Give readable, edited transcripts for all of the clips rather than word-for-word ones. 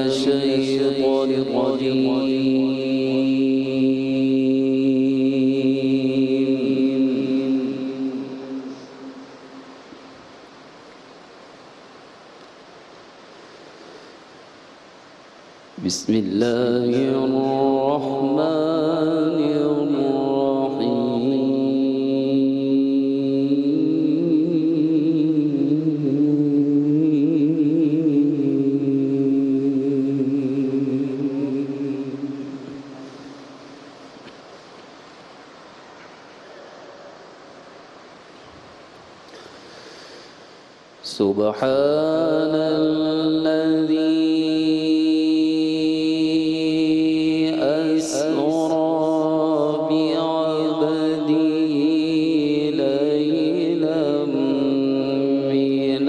الشيطان الرجيم. بسم الله الرحمن الرحيم. سبحان الذي أسرى بعبده ليلا من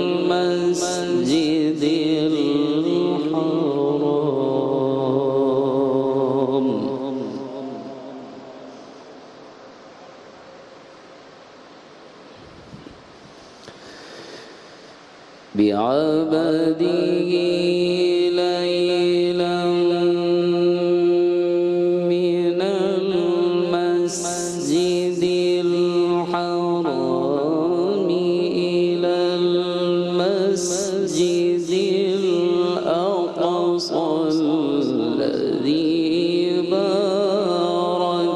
المسجد الحرام بعبده ليلا من المسجد الحرام إلى المسجد الأقصى الذي باركنا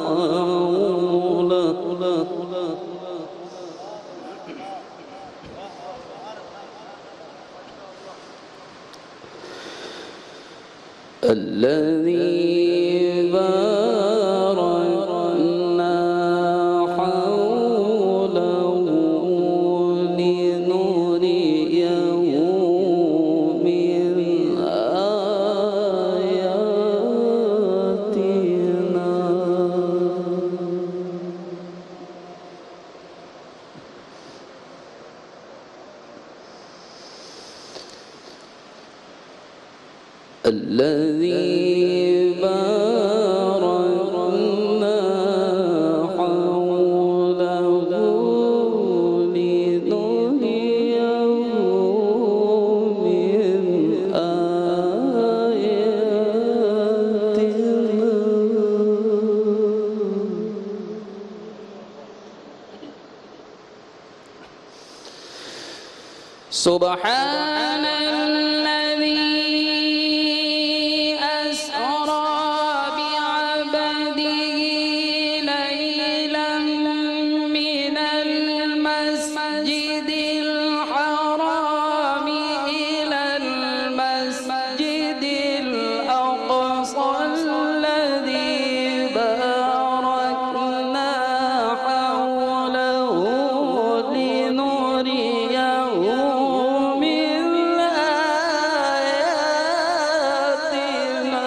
حوله الذي باركنا حوله لنريه من آياتنا. الذي باركنا حوله لنريه من آياتنا. سبحان الذي أسرى بعبده ليلا من المسجد الحرام إلى المسجد الأقصى الذي باركنا حوله لنريه من آياتنا.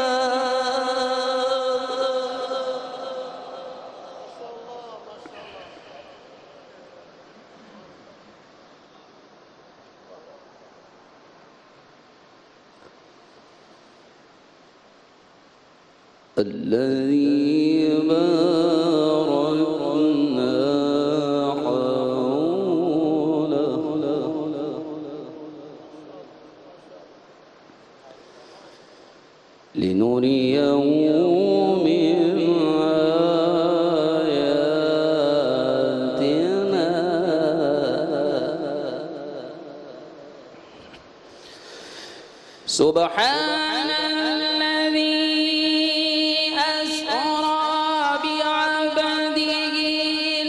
الذي باركنا حوله لنريه من آياتنا. سبحان الذي أسرى بعبده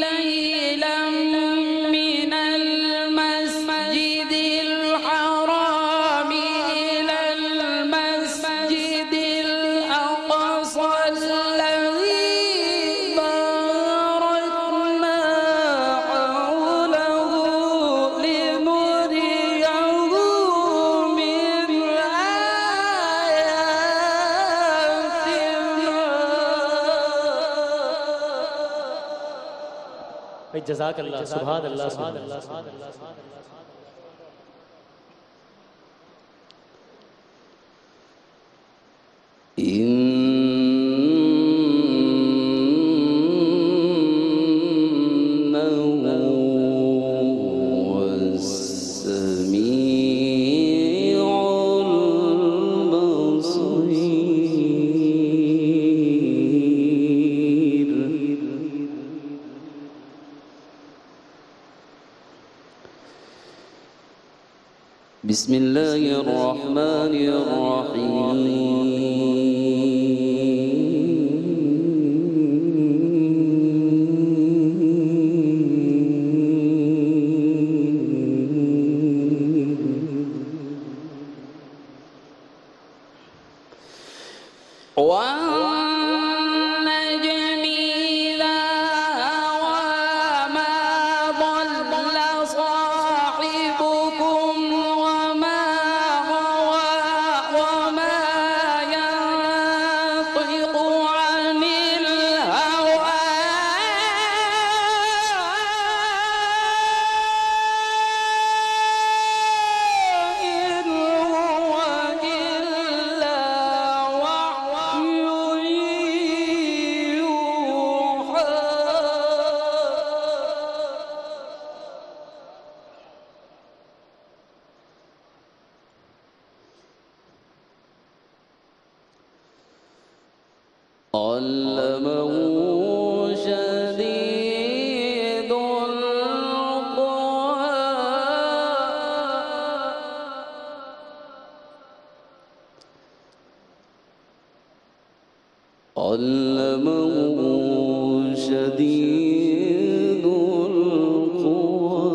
ليلا من المسجد الحرام إلى المسجد الأقصى الذي باركنا حوله لنريه من آياتنا. جزاک اللہ. سبحان اللہ. سبحان اللہ. إنه هو السميع بسم الله الرحمن الرحيم والنجم إذا هوى ما ضل صاحبكم وما غوى وما ينطق عن الهوى إن هو إلا علمه شديد القوى علمه شديد القوى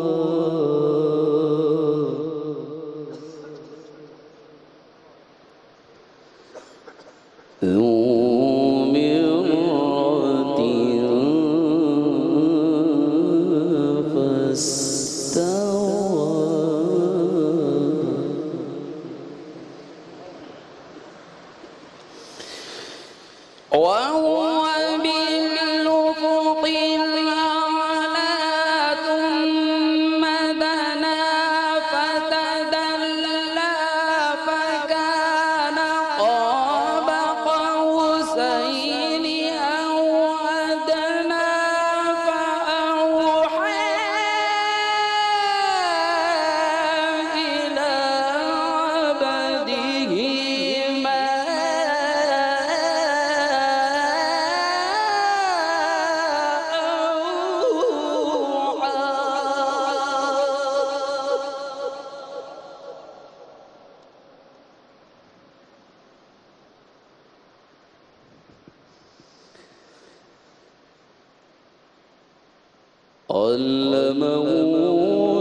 وهو بالأفق الأعلى ثم دنا فتدلى فكان قاب قوسين أو أدنى فأوحى إلى عبده ما علمه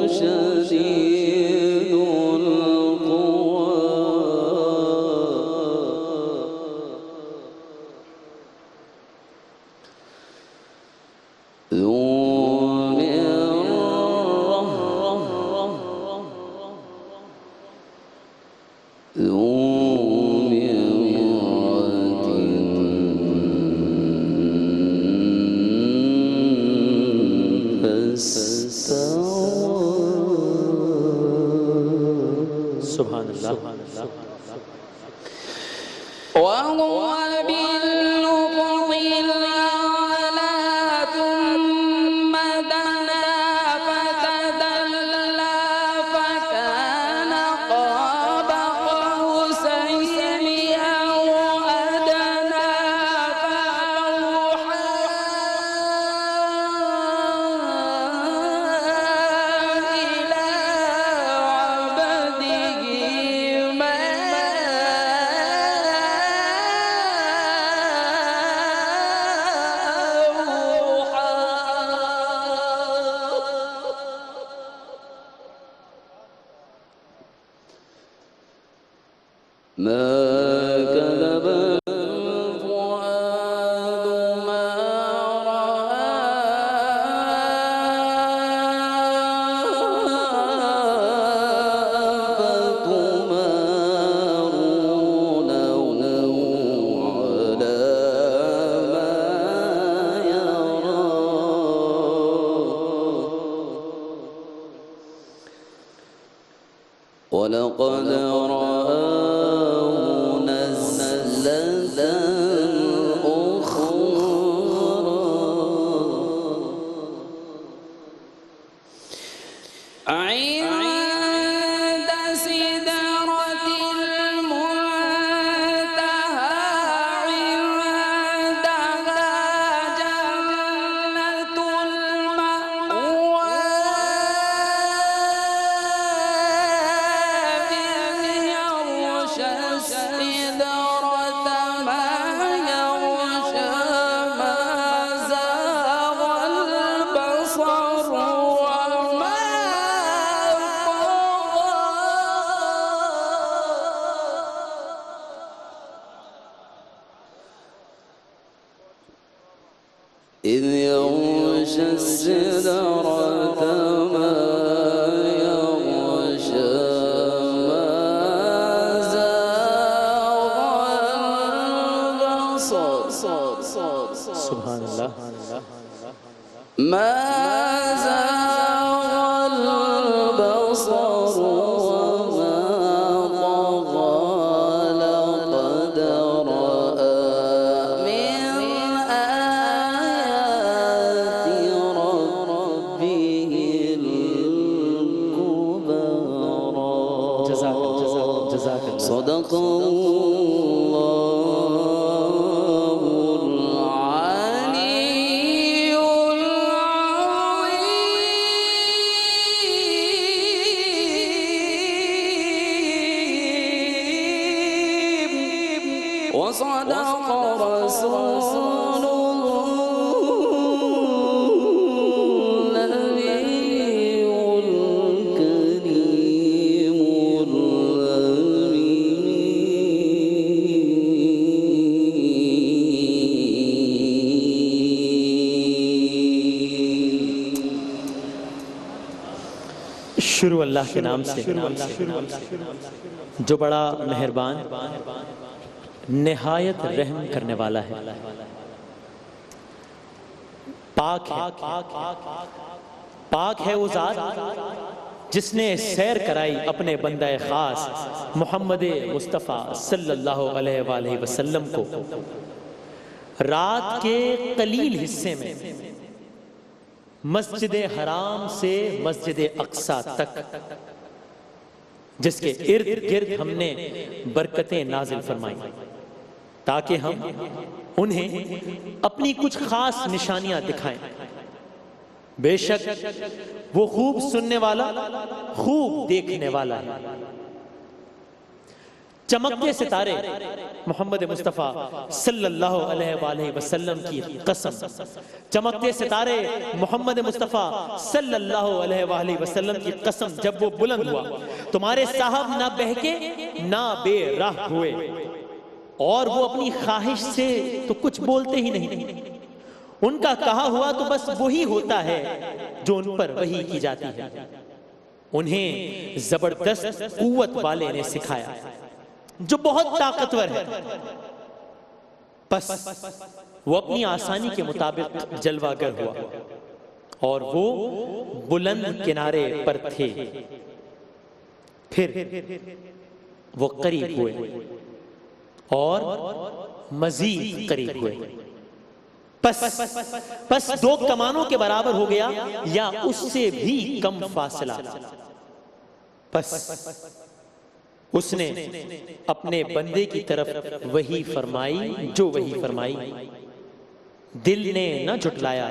شديد القوى ذو سبحان الله. وهو بالأفق الأعلى ثم دنا فتدلى فكان قاب قوسين أو أدنى فأوحى إلى عبده ما ما كذب الفؤاد ما رأى أفتمارونه على ما يرى ولقد رآه نزلة أخرى عند سدرة المنتهى عندها جنة المأوى سدرة ما يغشى ما زاغ البصر سبحان اللہ ما زاغ البصر وما طغى لقد رأى من آيات ربه الكبرى جزاک اللہ صدق الله العلي العظيم وصدق رسول النبي الكريم شروع اللہ کے نام سے جو بڑا مہربان نہایت رحم کرنے والا ہے. پاک ہے وہ ذات جس نے سیر کرائی اپنے بندہ خاص محمد مصطفیٰ صلی اللہ علیہ وآلہ وسلم کو رات کے قلیل حصے میں مسجد حرام سے مسجد اقصی تک، جس کے ارد گرد ہم نے برکتیں نازل فرمائی تاکہ ہم انہیں اپنی کچھ خاص نشانیاں دکھائیں. بے شک وہ خوب سننے والا خوب دیکھنے والا ہے. چمکتے ستارے محمد مصطفیٰ صلی اللہ علیہ وآلہ وسلم کی قسم، چمکتے ستارے محمد مصطفیٰ صلی اللہ علیہ وآلہ وسلم کی قسم، جب وہ بلند ہوا تمہارے صاحب نہ بہکے نہ بے راہ ہوئے، اور وہ اپنی خواہش سے تو کچھ بولتے ہی نہیں. ان کا کہا ہوا تو بس وہی ہوتا ہے جو ان پر وحی کی جاتی ہے. انہیں زبردست قوت والے نے سکھایا جو بہت طاقتور ہے، بس وہ اپنی آسانی کے مطابق جلوہ گر ہوا اور وہ بلند کنارے پر تھے. پھر وہ قریب ہوئے اور مزید قریب ہوئے، پس 2 کمانوں کے برابر ہو گیا یا اس سے بھی کم فاصلہ. پس اس نے اپنے بندے کی طرف وحی فرمائی جو وحی فرمائی. دل نے نہ جھٹلایا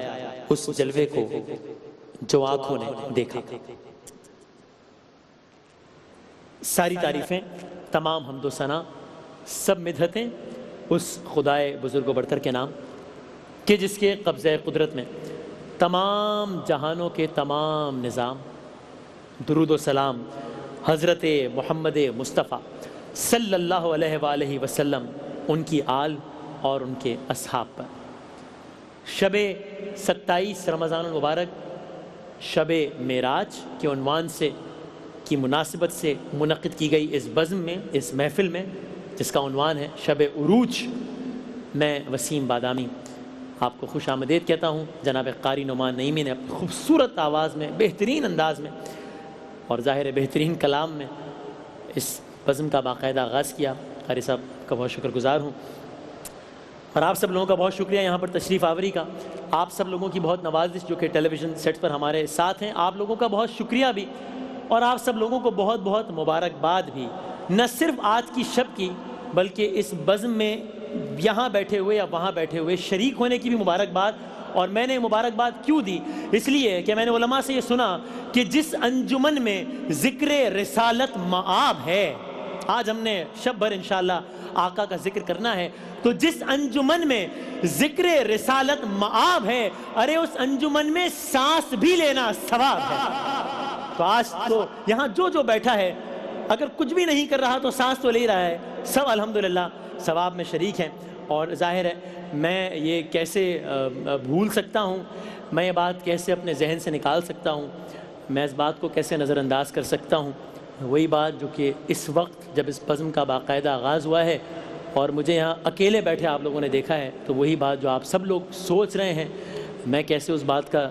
اس جلوے کو جو آنکھوں نے دیکھا. ساری تعریفیں، تمام حمد و ثنا، سب مدحتیں اس خدائے بزرگ و برتر کے نام کہ جس کے قبضہ قدرت میں تمام جہانوں کے تمام نظام. درود و سلام حضرت محمد مصطفیٰ صلی اللہ علیہ وآلہ وسلم، ان کی آل اور ان کے اصحاب پر. شب 27 رمضان المبارک شب معراج کے عنوان سے کی مناسبت سے منعقد کی گئی اس بزم میں، اس محفل میں جس کا عنوان ہے شب عروج، میں وسیم بادامی آپ کو خوش آمدید کہتا ہوں. جناب قاری نعمان نعیمی نے اپنی خوبصورت آواز میں، بہترین انداز میں اور ظاہر بہترین کلام میں اس بزم کا باقاعدہ آغاز کیا. قاری صاحب کا بہت شکر گزار ہوں، اور آپ سب لوگوں کا بہت شکریہ یہاں پر تشریف آوری کا. آپ سب لوگوں کی بہت نوازش جو کہ ٹیلی ویژن سیٹ پر ہمارے ساتھ ہیں، آپ لوگوں کا بہت شکریہ بھی، اور آپ سب لوگوں کو بہت بہت مبارکباد بھی، نہ صرف آج کی شب کی بلکہ اس بزم میں یہاں بیٹھے ہوئے یا وہاں بیٹھے ہوئے شریک ہونے کی بھی مبارکباد. اور میں نے مبارکباد کیوں دی؟ اس لیے کہ میں نے علماء سے یہ سنا کہ جس انجمن میں ذکر رسالت مآب ہے، آج ہم نے شب بھر انشاءاللہ آقا کا ذکر کرنا ہے، تو جس انجمن میں ذکر رسالت مآب ہے، ارے اس انجمن میں سانس بھی لینا ثواب ہے. تو آج تو یہاں جو بیٹھا ہے اگر کچھ بھی نہیں کر رہا تو سانس تو لے رہا ہے، سب الحمدللہ ثواب میں شریک ہیں. اور ظاہر ہے میں یہ کیسے بھول سکتا ہوں، میں یہ بات کیسے اپنے ذہن سے نکال سکتا ہوں، میں اس بات کو کیسے نظر انداز کر سکتا ہوں؟ وہی بات جو کہ اس وقت جب اس بزم کا باقاعدہ آغاز ہوا ہے اور مجھے یہاں اکیلے بیٹھے آپ لوگوں نے دیکھا ہے، تو وہی بات جو آپ سب لوگ سوچ رہے ہیں، میں کیسے اس بات کا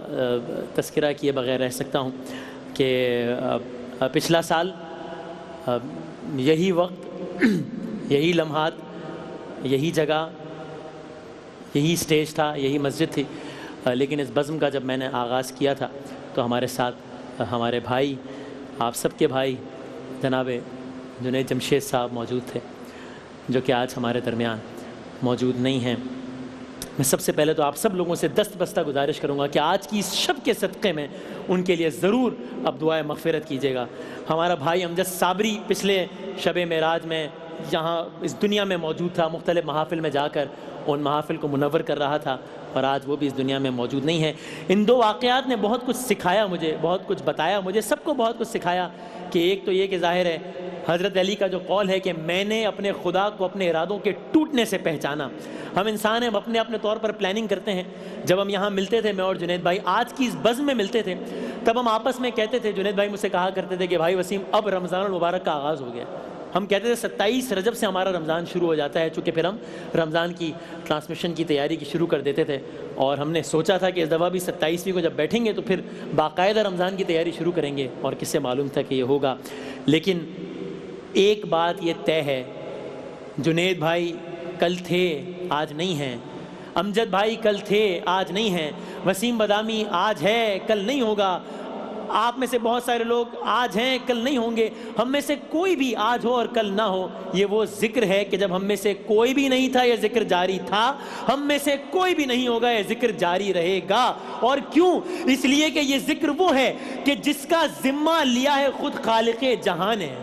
تذکرہ کیے بغیر رہ سکتا ہوں کہ پچھلا سال یہی وقت، یہی لمحات، یہی جگہ، یہی سٹیج تھا، یہی مسجد تھی، لیکن اس بزم کا جب میں نے آغاز کیا تھا تو ہمارے ساتھ ہمارے بھائی، آپ سب کے بھائی جناب جنید جمشید صاحب موجود تھے، جو کہ آج ہمارے درمیان موجود نہیں ہیں۔ میں سب سے پہلے تو آپ سب لوگوں سے دست بستہ گزارش کروں گا کہ آج کی اس شب کے صدقے میں ان کے لیے ضرور اب دعائے مغفرت کیجیے گا۔ ہمارا بھائی امجد صابری پچھلے شب معراج میں یہاں اس دنیا میں موجود تھا، مختلف محافل میں جا کر ان محافل کو منور کر رہا تھا، اور آج وہ بھی اس دنیا میں موجود نہیں ہے۔ ان دو واقعات نے بہت کچھ سکھایا مجھے، بہت کچھ بتایا مجھے، سب کو بہت کچھ سکھایا کہ ایک تو یہ کہ ظاہر ہے حضرت علی کا جو قول ہے کہ میں نے اپنے خدا کو اپنے ارادوں کے ٹوٹنے سے پہچانا۔ ہم انسان ہیں، ہم اپنے اپنے طور پر پلاننگ کرتے ہیں۔ جب ہم یہاں ملتے تھے، میں اور جنید بھائی آج کی اس بزم میں ملتے تھے، تب ہم آپس میں کہتے تھے، جنید بھائی مجھ سے کہا کرتے تھے کہ بھائی وسیم اب رمضان المبارک کا آغاز ہو گیا۔ ہم کہتے تھے 27 رجب سے ہمارا رمضان شروع ہو جاتا ہے، چونکہ پھر ہم رمضان کی ٹرانسمیشن کی تیاری کی شروع کر دیتے تھے، اور ہم نے سوچا تھا کہ اس دفعہ بھی 27ویں کو جب بیٹھیں گے تو پھر باقاعدہ رمضان کی تیاری شروع کریں گے، اور کس سے معلوم تھا کہ یہ ہوگا۔ لیکن ایک بات یہ طے ہے، جنید بھائی کل تھے آج نہیں ہیں، امجد بھائی کل تھے آج نہیں ہیں، وسیم بادامی آج ہے کل نہیں ہوگا، آپ میں سے بہت سارے لوگ آج ہیں کل نہیں ہوں گے، ہم میں سے کوئی بھی آج ہو اور کل نہ ہو، یہ وہ ذکر ہے کہ جب ہم میں سے کوئی بھی نہیں تھا یہ ذکر جاری تھا، ہم میں سے کوئی بھی نہیں ہوگا یہ ذکر جاری رہے گا۔ اور کیوں؟ اس لیے کہ یہ ذکر وہ ہے کہ جس کا ذمہ لیا ہے خود خالق جہان ہے۔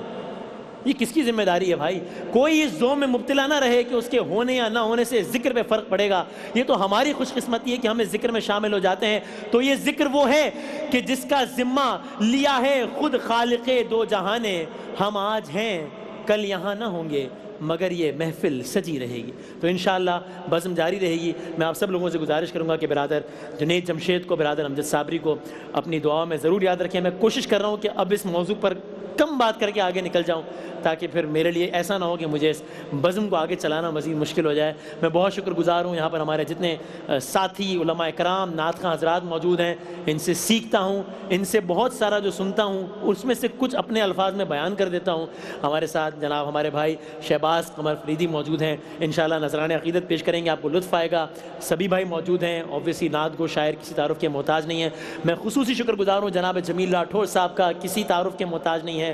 یہ کس کی ذمہ داری ہے بھائی؟ کوئی اس زوم میں مبتلا نہ رہے کہ اس کے ہونے یا نہ ہونے سے ذکر پہ فرق پڑے گا۔ یہ تو ہماری خوش قسمتی ہے کہ ہم اس ذکر میں شامل ہو جاتے ہیں۔ تو یہ ذکر وہ ہے کہ جس کا ذمہ لیا ہے خود خالق دو جہان ہے۔ ہم آج ہیں کل یہاں نہ ہوں گے، مگر یہ محفل سجی رہے گی۔ تو انشاءاللہ بزم جاری رہے گی۔ میں آپ سب لوگوں سے گزارش کروں گا کہ برادر جنید جمشید کو، برادر امجد صابری کو اپنی دعاؤں میں ضرور یاد رکھیں۔ میں کوشش کر رہا ہوں کہ اب اس موضوع پر کم بات کر کے آگے نکل جاؤں، تاکہ پھر میرے لیے ایسا نہ ہو کہ مجھے اس بزم کو آگے چلانا مزید مشکل ہو جائے۔ میں بہت شکر گزار ہوں، یہاں پر ہمارے جتنے ساتھی علماء کرام، نعت خواں حضرات موجود ہیں، ان سے سیکھتا ہوں، ان سے بہت سارا جو سنتا ہوں اس میں سے کچھ اپنے الفاظ میں بیان کر دیتا ہوں۔ ہمارے ساتھ جناب ہمارے بھائی شہباز قمر فریدی موجود ہیں، انشاءاللہ نذرانِ عقیدت پیش کریں گے، آپ کو لطف آئے گا۔ سبھی بھائی موجود ہیں، اوبویسلی نعت گو شاعر کسی تعارف کے محتاج نہیں ہے۔ میں خصوصی شکر گزار ہوں جناب جمیل راٹھور صاحب کا، کسی تعارف کے محتاج نہیں ہے،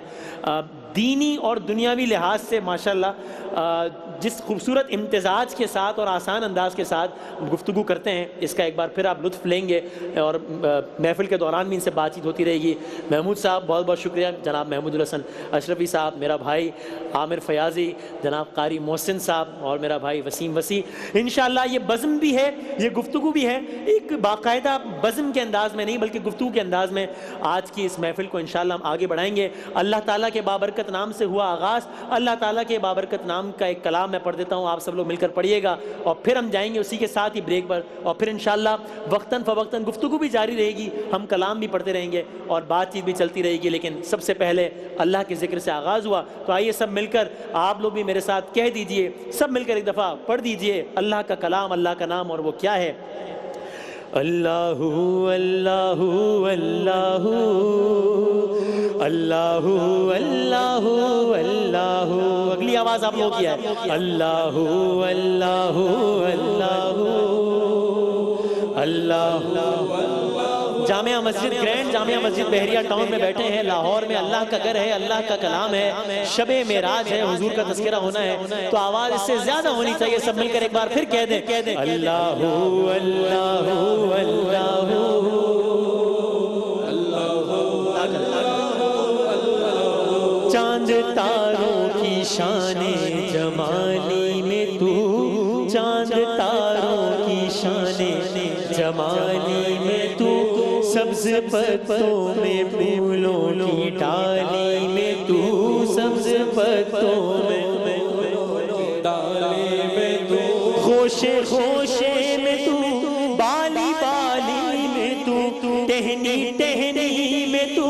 دینی اور دنیاوی لحاظ سے ماشاءاللہ جس خوبصورت امتزاج کے ساتھ اور آسان انداز کے ساتھ گفتگو کرتے ہیں، اس کا ایک بار پھر آپ لطف لیں گے، اور محفل کے دوران بھی ان سے بات چیت ہوتی رہے گی۔ محمود صاحب بہت بہت شکریہ، جناب محمود الحسن اشرفی صاحب، میرا بھائی عامر فیاضی، جناب قاری محسن صاحب، اور میرا بھائی وسیم وسیع۔ انشاءاللہ یہ بزم بھی ہے، یہ گفتگو بھی ہے، ایک باقاعدہ بزم کے انداز میں نہیں بلکہ گفتگو کے انداز میں آج کی اس محفل کو انشاءاللہ ہم آگے بڑھائیں گے۔ اللہ تعالیٰ کے بابرکت نام سے ہوا آغاز، اللہ تعالیٰ کے بابرکت نام کا ایک کلام میں پڑھ دیتا ہوں، آپ سب لوگ مل کر پڑھیے گا، اور پھر ہم جائیں گے اسی کے ساتھ ہی بریک پر، اور پھر انشاءاللہ وقتاً فوقتاً گفتگو بھی جاری رہے گی، ہم کلام بھی پڑھتے رہیں گے اور بات چیت بھی چلتی رہے گی۔ لیکن سب سے پہلے اللہ کے ذکر سے آغاز ہوا، تو آئیے سب مل کر آپ لوگ بھی میرے ساتھ کہہ دیجئے، سب مل کر ایک دفعہ پڑھ دیجئے اللہ کا کلام، اللہ کا نام، اور وہ کیا ہے؟ اللہ اللہ اللہ اللہ اللہ اللہ، اگلی آواز آپ لوگ کی ہے، اللہ اللہ اللہ اللہ۔ جامعہ مسجد گرینڈ، جامعہ مسجد بحریہ ٹاؤن میں بیٹھے ہیں، لاہور میں، اللہ کا گھر ہے، اللہ کا کلام ہے، شب معراج ہے، حضور کا تذکرہ ہونا ہے، تو آواز اس سے زیادہ ہونی چاہیے، سب مل کر ایک بار پھر کہہ دیں، اللہ اللہ اللہ۔ چاند تاروں کی شان جمالی میں تو، چاند تاروں کی شان جمالی میں تو، سبز پتوں میں پھولوں کی ڈالی میں تو، سبز پتوں میں ڈالی میں تو، خوشے خوشے میں تو، بالی بالی میں تو، ٹہنی ٹہنی میں تو،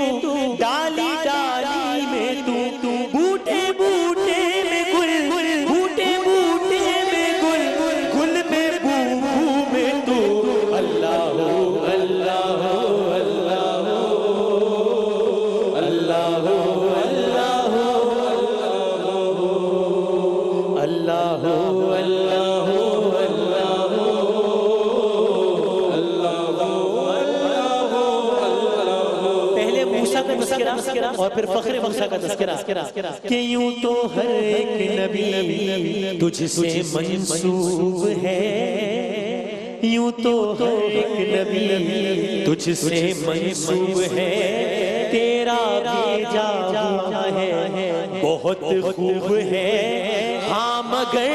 ڈالی ڈالی میں تو، بوٹے بوٹے میں گل، بوٹے بوٹے میں گل، گل میں بو میں تو، اللہ ہو اللہ ہو اللہ ہو اللہ ہو اللہ ہو اللہ ہو اللہ ہو اور پھر فخر موسیٰ کا تذکرہ کہ یوں تو ہر ایک نبی تجھ سے منسوب ہے، یوں تو ہر ایک نبی تجھ سے منسوب ہے، تیرا بھیجا ہوا ہے بہت خوب ہے، ہاں مگر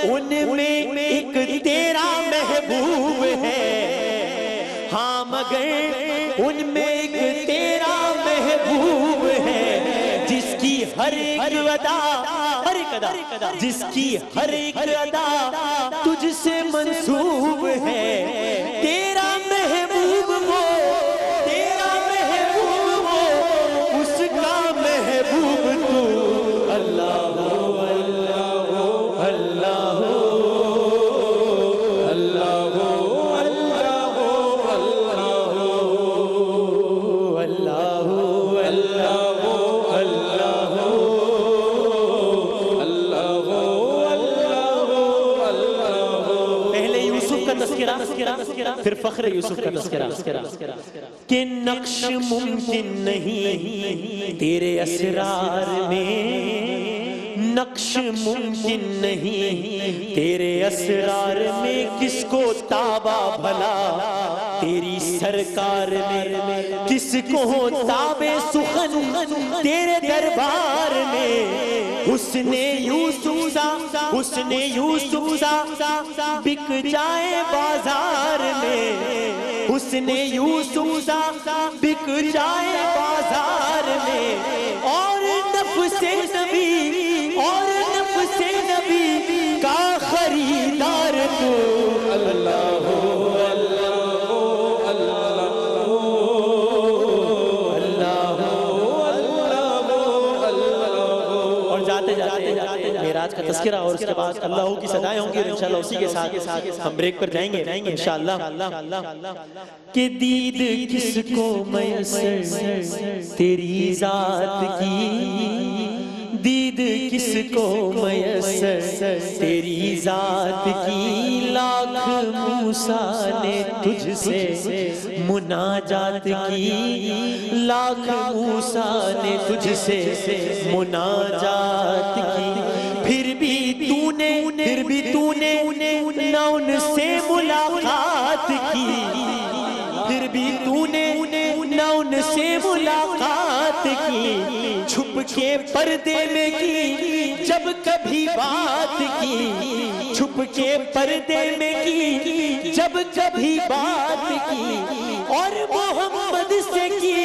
ان میں ایک تیرا محبوب ہے، ہاں مگر ان میں ایک تیرا محبوب ہے، جس کی ہر ایک ادا، جس کی ہر ایک ادا تجھ سے منسوب ہے، تیرا محبوب وہ، تیرا محبوب وہ، اس کا محبوب تو، اللہ ہو اللہ ہو اللہ ہو اللہ ہو پھر فخر یوسف کا تذکرہ کہ نقش ممکن نہیں تیرے اسرار میں، نقش ممکن نہیں تیرے اسرار میں، کس کو تابا بھلا تیری سرکار میں، کس کو تابے سخن تیرے دربار میں، حسن یوسف سا بک جائے بازار میں، حسن یوسف سا بک جائے بازار میں، اور نفس نبی کا خریدار تو، اللہ ہو معراج کا تذکرہ، اور اس کے بعد اللہ کی صدائیں ہوں گی، اور انشاءاللہ اسی کے ساتھ ہم بریک پر جائیں گے انشاءاللہ۔ کہ دید کس کو میسر تیری ذات کی، دید کس کو میسر تیری ذات کی، لاکھ موسیٰ نے تجھ سے مناجات کی، لاکھ موسیٰ نے تجھ سے مناجات کی، پھر بھی تو نے نہ ان سے ملاقات کی، پھر بھی تو نے نہ ان سے ملاقات کی، چھپ کے پردے میں کی جب کبھی بات کی، چھپ کے پردے میں کی جب کبھی بات کی، اور محمد سے کی،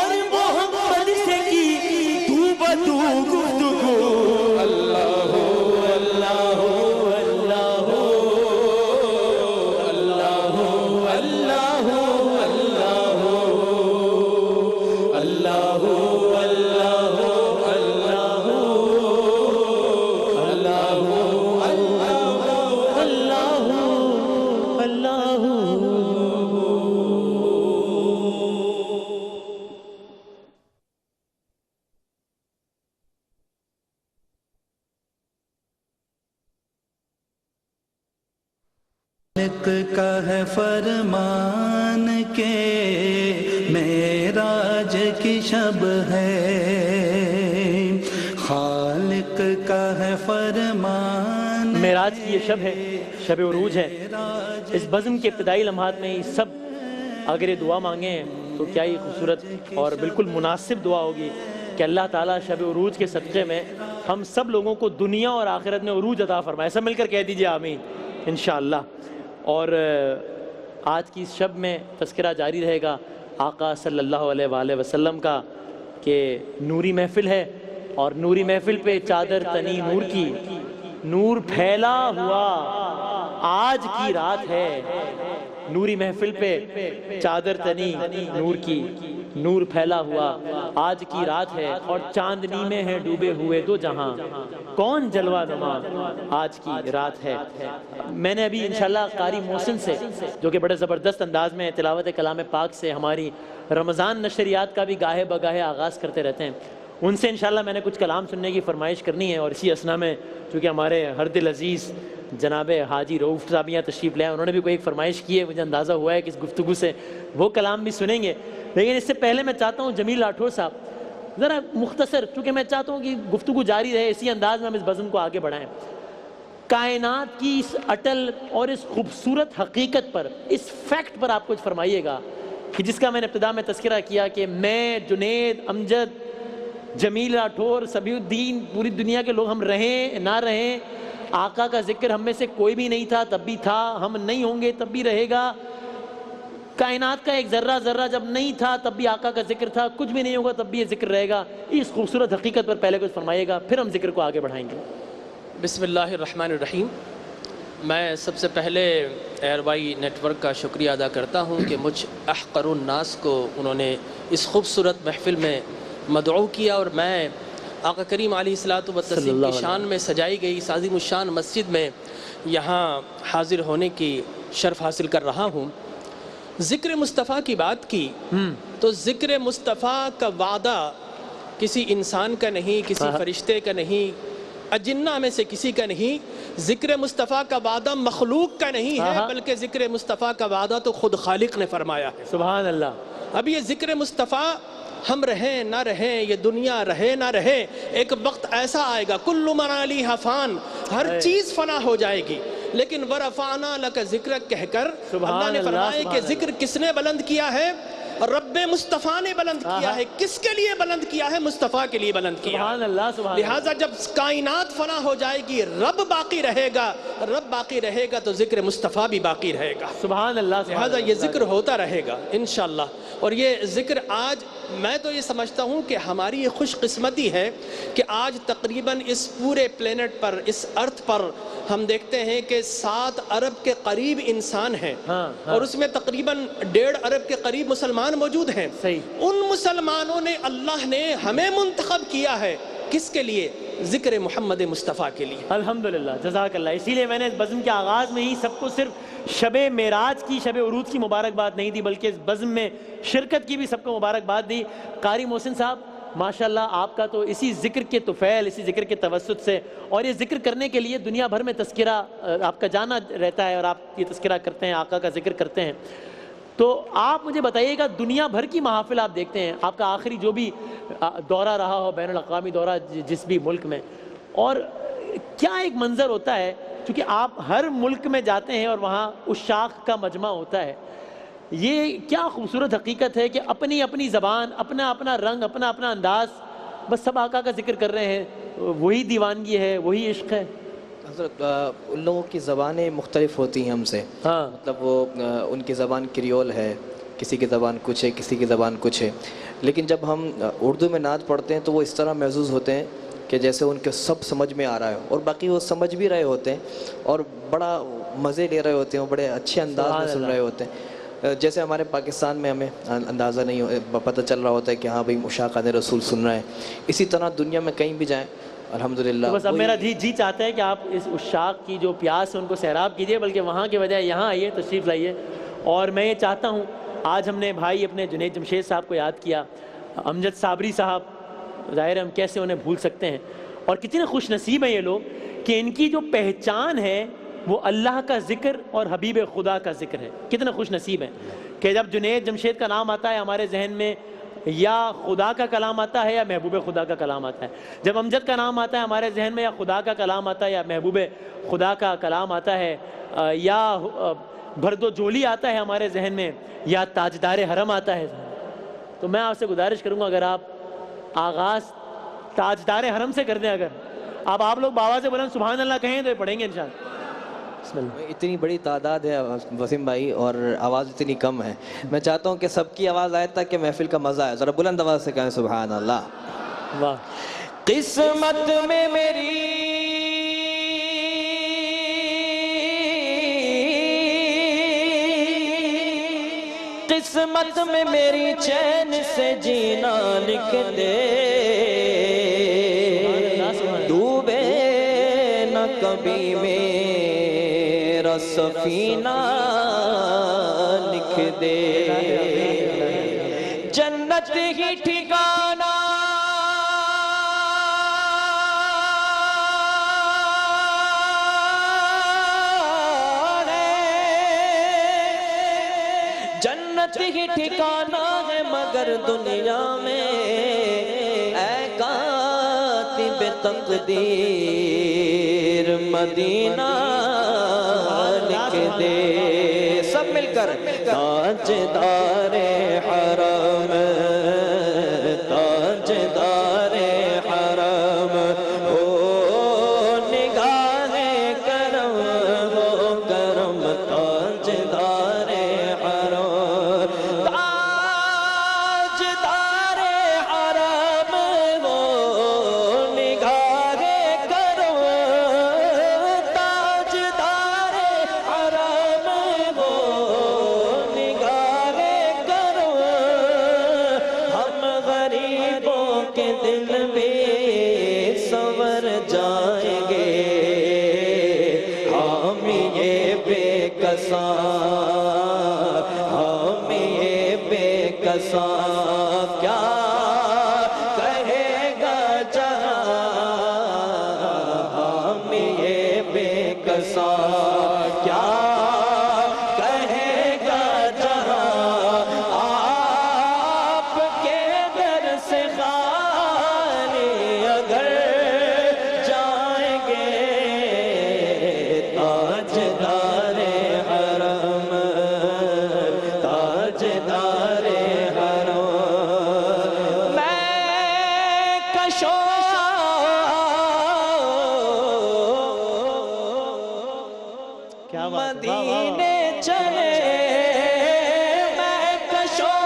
اور محمد سے کی تو بدو گفتگو، اللہ ہو اللہ ہو اللہ ہو اللہ ہو اللہ ہو اللہ ہو اللہ ہو اللہ ہو اللہ ہو اللہ ہو اللہ ہو اللہ ہو۔ خالق کا ہے فرمان کے معراج کی شب ہے، خالق کا ہے فرمان، معراج کی یہ شب ہے، شب عروج ہے۔ اس بزم کے ابتدائی لمحات میں یہ سب اگر یہ دعا مانگیں تو کیا ہی خوبصورت اور بالکل مناسب دعا ہوگی کہ اللہ تعالیٰ شب عروج کے صدقے میں ہم سب لوگوں کو دنیا اور آخرت میں عروج عطا فرمائے۔ سب مل کر کہہ دیجئے آمین انشاءاللہ۔ اور آج کی اس شب میں تذکرہ جاری رہے گا آقا صلی اللہ علیہ وآلہ وسلم کا کہ نوری محفل ہے، اور نوری محفل پہ چادر تنی نور کی، نور پھیلا ہوا آج کی رات ہے، نوری محفل پہ چادر تنی نور کی، نور پھیلا ہوا آج کی رات ہے، اور چاندنی میں ہے ڈوبے ہوئے دو جہاں، کون جلوہ نما آج کی رات ہے۔ میں نے ابھی انشاءاللہ قاری محسن سے، جو کہ بڑے زبردست انداز میں تلاوت کلام پاک سے ہماری رمضان نشریات کا بھی گاہے بگاہے آغاز کرتے رہتے ہیں، ان سے انشاءاللہ میں نے کچھ کلام سننے کی فرمائش کرنی ہے، اور اسی اسنا میں چونکہ ہمارے ہر دل عزیز جناب حاجی رؤوف صاحب یہاں تشریف لے آئے، انہوں نے بھی کوئی ایک فرمائش کی ہے، مجھے اندازہ ہوا ہے کہ اس گفتگو سے وہ کلام بھی سنیں گے، لیکن اس سے پہلے میں چاہتا ہوں جمیل راٹھور صاحب ذرا مختصر، چونکہ میں چاہتا ہوں کہ گفتگو جاری رہے، اسی انداز میں ہم اس بزم کو آگے بڑھائیں، کائنات کی اس اٹل اور اس خوبصورت حقیقت پر، اس فیکٹ پر آپ کچھ فرمائیے گا کہ جس کا میں نے ابتدا میں تذکرہ کیا کہ میں، جنید، امجد، جمیل راٹھور، سبیع الدین، پوری دنیا کے لوگ ہم رہیں نہ رہیں، آقا کا ذکر ہم میں سے کوئی بھی نہیں تھا تب بھی تھا، ہم نہیں ہوں گے تب بھی رہے گا، کائنات کا ایک ذرہ ذرہ جب نہیں تھا تب بھی آقا کا ذکر تھا، کچھ بھی نہیں ہوگا تب بھی یہ ذکر رہے گا، اس خوبصورت حقیقت پر پہلے کچھ فرمائیے گا، پھر ہم ذکر کو آگے بڑھائیں گے۔ بسم اللہ الرحمن الرحیم۔ میں سب سے پہلے ایئر وائی نیٹ ورک کا شکریہ ادا کرتا ہوں کہ مجھ احقر الناس کو انہوں نے اس خوبصورت محفل میں مدعو کیا، اور میں آقا کریم علیہ الصلوۃ والتسلیم کی شان میں سجائی گئی اس عظیم الشان مسجد میں یہاں حاضر ہونے کی شرف حاصل کر رہا ہوں۔ ذکر مصطفیٰ کی بات کی تو ذکر مصطفیٰ کا وعدہ کسی انسان کا نہیں، کسی فرشتے کا نہیں، اجنہ میں سے کسی کا نہیں، ذکر مصطفیٰ کا وعدہ مخلوق کا نہیں ہے، بلکہ ذکر مصطفیٰ کا وعدہ تو خود خالق نے فرمایا ہے۔ سبحان اللہ۔ اب یہ ذکر مصطفیٰ ہم رہیں نہ رہیں، یہ دنیا رہے نہ رہے، ایک وقت ایسا آئے گا کل من علیہا فان، ہر چیز فنا ہو جائے گی، لیکن ورفعنا لک ذکرک کہہ کر اللہ نے فرمایا کہ ذکر کس نے بلند کیا ہے؟ رب مصطفیٰ نے بلند کیا ہے۔ کس کے لیے بلند کیا ہے؟ مصطفیٰ کے لیے بلند کیا سبحان اللہ، سبحان اللہ۔ لہٰذا جب کائنات فنا ہو جائے گی، رب باقی رہے گا، رب باقی رہے گا تو ذکر مصطفیٰ بھی باقی رہے گا۔ سبحان اللہ۔ لہٰذا یہ ذکر ہوتا رہے گا انشاءاللہ، اور یہ ذکر آج میں تو یہ سمجھتا ہوں کہ ہماری یہ خوش قسمتی ہے کہ آج تقریباً اس پورے پلینٹ پر، اس ارتھ پر ہم دیکھتے ہیں کہ 7 ارب کے قریب انسان ہیں، اور اس میں تقریباً 1.5 ارب کے قریب مسلمان موجود ہیں۔ ان مسلمانوں نے، اللہ نے ہمیں منتخب کیا ہے کس کے لیے؟ ذکر محمد مصطفیٰ کے لیے۔ الحمدللہ، جزاک اللہ۔ اسی لیے میں نے اس بزم کے آغاز میں ہی سب کو صرف شب معراج کی، شب عروج کی مبارکباد نہیں دی، بلکہ اس بزم میں شرکت کی بھی سب کو مبارکباد دی۔ قاری محسن صاحب ماشاءاللہ آپ کا تو اسی ذکر کے طفیل، اسی ذکر کے توسط سے، اور یہ ذکر کرنے کے لیے دنیا بھر میں تذکرہ آپ کا جانا رہتا ہے، اور آپ یہ تذکرہ کرتے ہیں، آقا کا ذکر کرتے ہیں، تو آپ مجھے بتائیے گا دنیا بھر کی محافل آپ دیکھتے ہیں، آپ کا آخری جو بھی دورہ رہا ہو، بین الاقوامی دورہ جس بھی ملک میں، اور کیا ایک منظر ہوتا ہے، چونکہ آپ ہر ملک میں جاتے ہیں اور وہاں عشاق کا مجمع ہوتا ہے، یہ کیا خوبصورت حقیقت ہے کہ اپنی اپنی زبان، اپنا اپنا رنگ، اپنا اپنا انداز، بس سب آقا کا ذکر کر رہے ہیں، وہی دیوانگی ہے، وہی عشق ہے۔ حضرت ان لوگوں کی زبانیں مختلف ہوتی ہیں ہم سے، مطلب وہ ان کی زبان کریول ہے، کسی کی زبان کچھ ہے، کسی کی زبان کچھ ہے، لیکن جب ہم اردو میں نعت پڑھتے ہیں تو وہ اس طرح محسوس ہوتے ہیں کہ جیسے ان کے سب سمجھ میں آ رہا ہے، اور باقی وہ سمجھ بھی رہے ہوتے ہیں اور بڑا مزے لے رہے ہوتے ہیں، وہ بڑے اچھے انداز میں سن رہے ہوتے ہیں۔ جیسے ہمارے پاکستان میں ہمیں اندازہ نہیں پتہ چل رہا ہوتا ہے کہ ہاں بھئی مشاقہ رسول سن رہے ہیں، اسی طرح دنیا میں کہیں بھی جائیں الحمدللہ۔ بس اب میرا جی چاہتا ہے کہ آپ اس عشاق کی جو پیاس ہے ان کو سیراب کیجئے، بلکہ وہاں کے بجائے یہاں آئیے، تشریف لائیے، اور میں یہ چاہتا ہوں، آج ہم نے بھائی اپنے جنید جمشید صاحب کو یاد کیا، امجد صابری صاحب، ظاہر ہے ہم کیسے انہیں بھول سکتے ہیں، اور کتنے خوش نصیب ہیں یہ لوگ کہ ان کی جو پہچان ہے وہ اللہ کا ذکر اور حبیب خدا کا ذکر ہے۔ کتنے خوش نصیب ہیں کہ جب جنید جمشید کا نام آتا ہے ہمارے ذہن میں یا خدا کا کلام آتا ہے یا محبوب خدا کا کلام آتا ہے، جب امجد کا نام آتا ہے ہمارے ذہن میں یا خدا کا کلام آتا ہے یا محبوب خدا کا کلام آتا ہے، یا بھرد و جولی آتا ہے ہمارے ذہن میں، یا تاجدار حرم آتا ہے۔ تو میں آپ سے گزارش کروں گا اگر آپ آغاز تاجدار حرم سے کر دیں، اگر آپ لوگ بابا سے بولیں سبحان اللہ کہیں تو یہ پڑھیں گے انشاءاللہ۔ بسم اللہ۔ اتنی بڑی تعداد ہے وسیم بھائی اور آواز اتنی کم ہے، میں چاہتا ہوں کہ سب کی آواز آئے تاکہ محفل کا مزہ آئے، ذرا بلند آواز سے کہیں سبحان اللہ۔ واہ۔ قسمت میں میری قسمت میں میری چین سے جینا لکھ دے، ڈوبے نہ کبھی میرا سفینہ لکھ دے، جنت ہی ٹھکانہ جنت ہی ٹھکانہ ہے مگر دنیا میں اے کاتب تقدیر مدینہ لکھ دے، سب مل کر تاجدار حرم، تاجدار حرم او نگاہ کرم، وہ کرم تاجدار حرم، تاجدار حرم وہ نگاہ کرم، تاجدار حرم وہ نگاہ کرم، ہم غریبوں کے دل بھی سنور جائیں گے، ہم یہ بے کساں، ہم یہ بے کساں کیا کہے گا جہاں، ہم یہ بے کساں کیا کہے گا جہاں، آپ کے در سے خالی اگر جائیں گے، تاجدار حرم، تاجدار حرم، میں کشو کیا بات ہے، مدینے چلے، میں کشو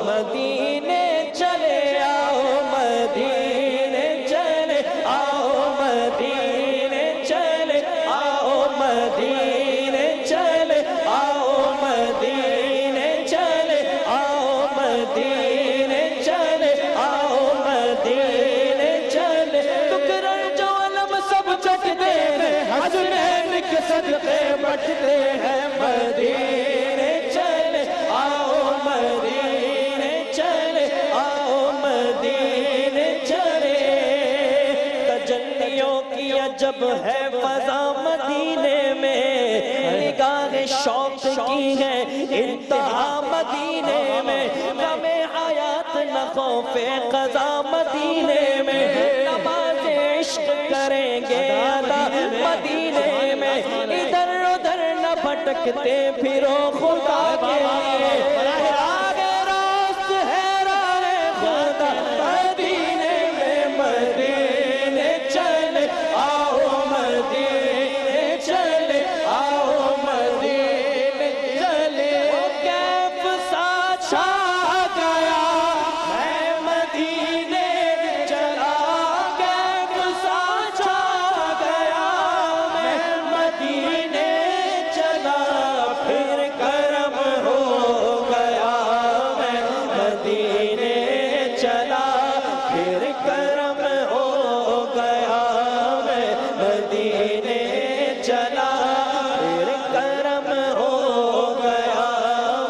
مدینے چلے آؤ، مدینے چلے آؤ، مدینے چلے آؤ، مدینے چلے آؤ، مدینے چلے آؤ، مدینے چلے آؤ، مدینے چلے، ٹکرا جو علم سب چکتے ہیں، حسنین کے صدقے بٹتے ہیں، مدینے چلے آؤ، مدینے چلے آؤ، مدینے چلے، تجلیوں کی عجب ہے فضا مدینے میں، نگاہ شوق کی ہے انتہا مدینے میں، غم حیات نہ خوف قضا مدینے میں، نماز عشق کریں گے ادا مدینے میں، ادھر ادھر نہ بھٹکتے پھرو خدا کے لیے، راہ راست ہے راہ خدا مدینے میں، مدینے چلے آؤ، مدینے چلے آؤ، مدینے چلے، کیف سا چھا گیا میں مدینے چلا، کیف سا چھا گیا میں مدینے چلا، پھر کرم ہو گیا میں مدینے چلا، پھر کرم ہو گیا میں مدینے چلا، پھر کرم ہو گیا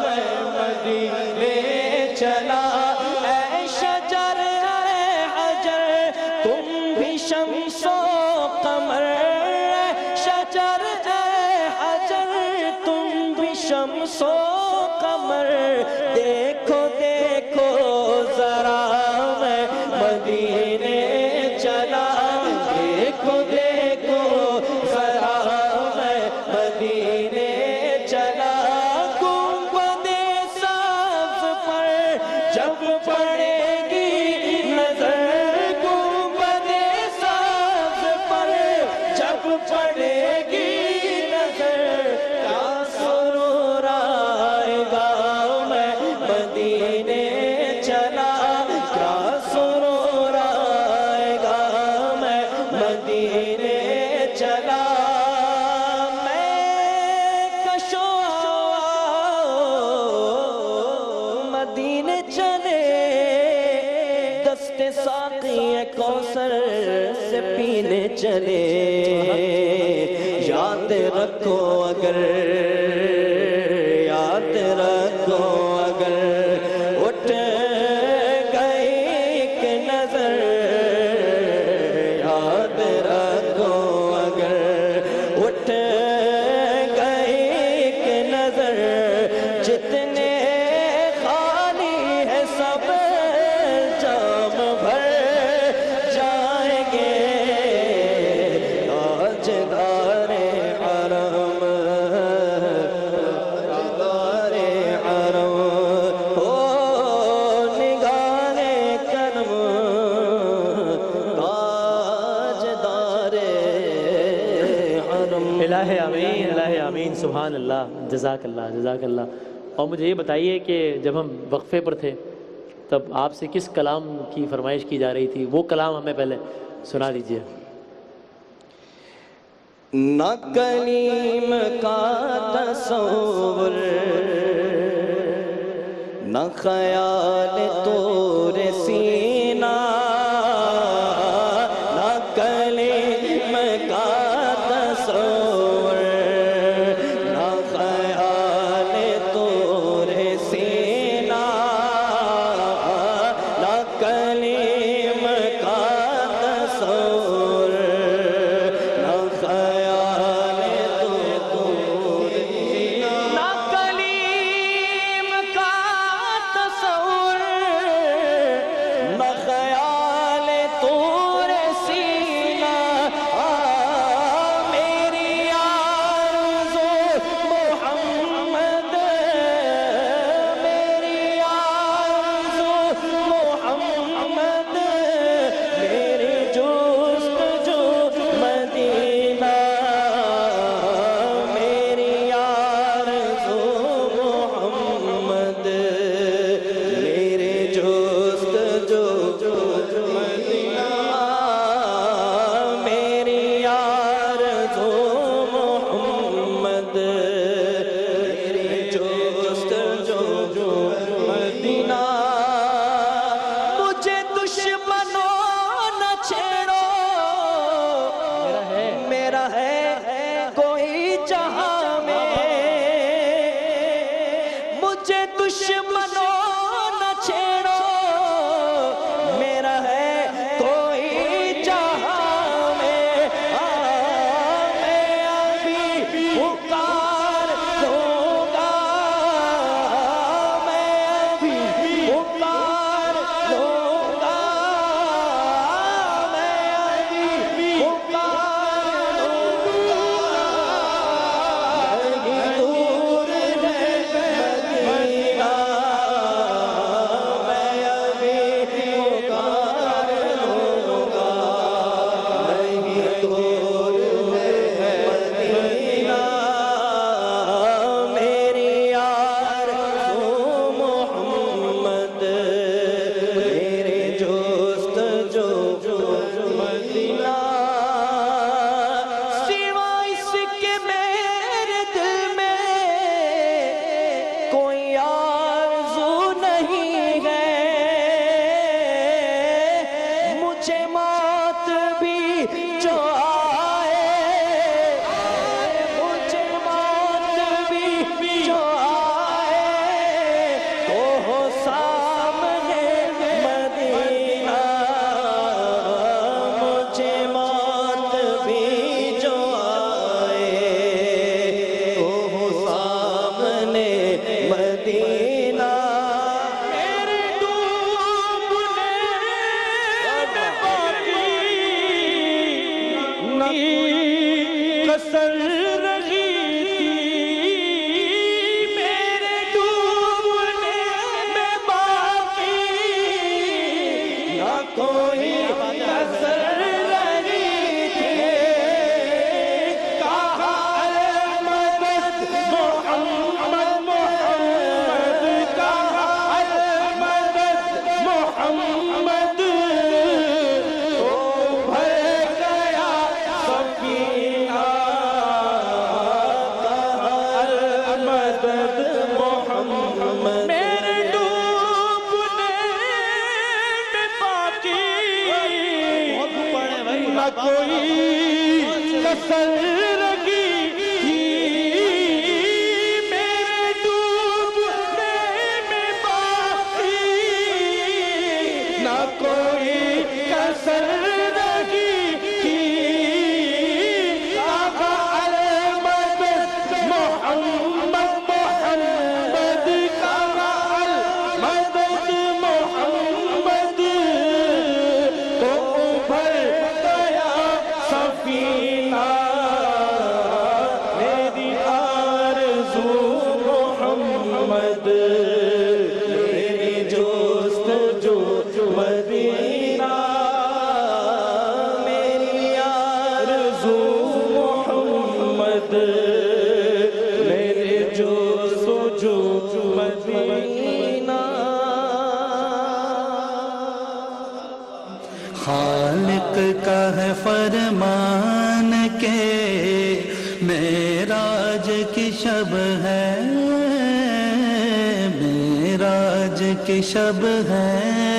میں مدینے چلا، اے شجر اے حجر تم بھی شمس و قمر، اے شجر اے حجر تم بھی شمس و قمر، دیکھو دیکھو ذرا میں مدینے چلا، دیکھو دیکھو ذرا میں مدینے چلا، گنبد سبز پر جب پڑے گی نظر، گنبد سبز پر جب پڑے گی نظر، کیا سرور آئے گا میں مدینے چلا، کیا سرور ساقی کوثر سے پینے چلے، یاد رکھو اگر، یاد رکھو اگر اٹھ گئی ایک نظر، یاد رکھو اگر اٹھ گئی ایک نظر، جتنے خالی ہے سب جام بھر جائیں گے، تاجدار حرم، تاجدار حرم، او نگاہ کرم، تاجدار حرم۔ الہ آمین، الہ آمین، سبحان اللہ، جزاک اللہ، جزاک اللہ۔ اور مجھے یہ بتائیے کہ جب ہم وقفے پر تھے تب آپ سے کس کلام کی فرمائش کی جا رہی تھی؟ وہ کلام ہمیں پہلے سنا دیجیے۔ نہ کلیم کا تصور، نہ خیال طور سینہ، نہ کلیم کا تصور، نہ خیال طور سینہ، نہ کلیم کا تصور، نہ خیال طور سینہ، نہ کلیم کا تصور، نہ خیال طور سینہ، میری آرزو محمد، میری آرزو محمد، میری جستجو مدینہ، میری آرزو محمد، میری جستجو مدینہ، میری آرزو محمد، میری جستجو مدینہ، مجھے دشمنوں نہ چھیڑو، میرا ہے کوئی جہاں میں، مجھے دشمنوں نہ چھیڑو، میرا ہے کوئی جہاں میں، میں ابھی پکار لوں گا، میں ابھی پکار لوں گا، میں ابھی پکار لوں گا، نہیں دور ہے مدینہ، میں ابھی پکار لوں گا، نہیں دور ہے مدینہ، میری آرزو محمد، میری جستجو مدینہ، سوائے اس کے میرے دل میں کوئی آرزو نہیں ہے، مجھے موت بھی جو آئے، مجھے موت بھی جو آئے، تو ہو سامنے مدینہ، مجھے موت بھی جو آئے، تو ہو سامنے مدینہ، میرے ڈوبنے میں باقی نہ کسر رہی تھی، میرے ڈوبنے میں باقی نہ کوئی کسر رہی تھی، کہا المدد محمد، محمد کہا المدد محمد، تو بھر گیا سکینہ، کہا المدد محمد، میرے ڈوبنے میں باقی کوئی کسر رگی تھی میرے ڈوبنے میں باقی نہ کوئی کسر رگی تھی آقا المد محمد محمد آقا المدد محمد تو ابھر گیا سفینہ میری آرزو محمد میری جستجو مدینہ میری آرزو محمد میری جستجو مدینہ خالق کا ہے فرمان کے معراج کی شب ہے معراج کی شب ہے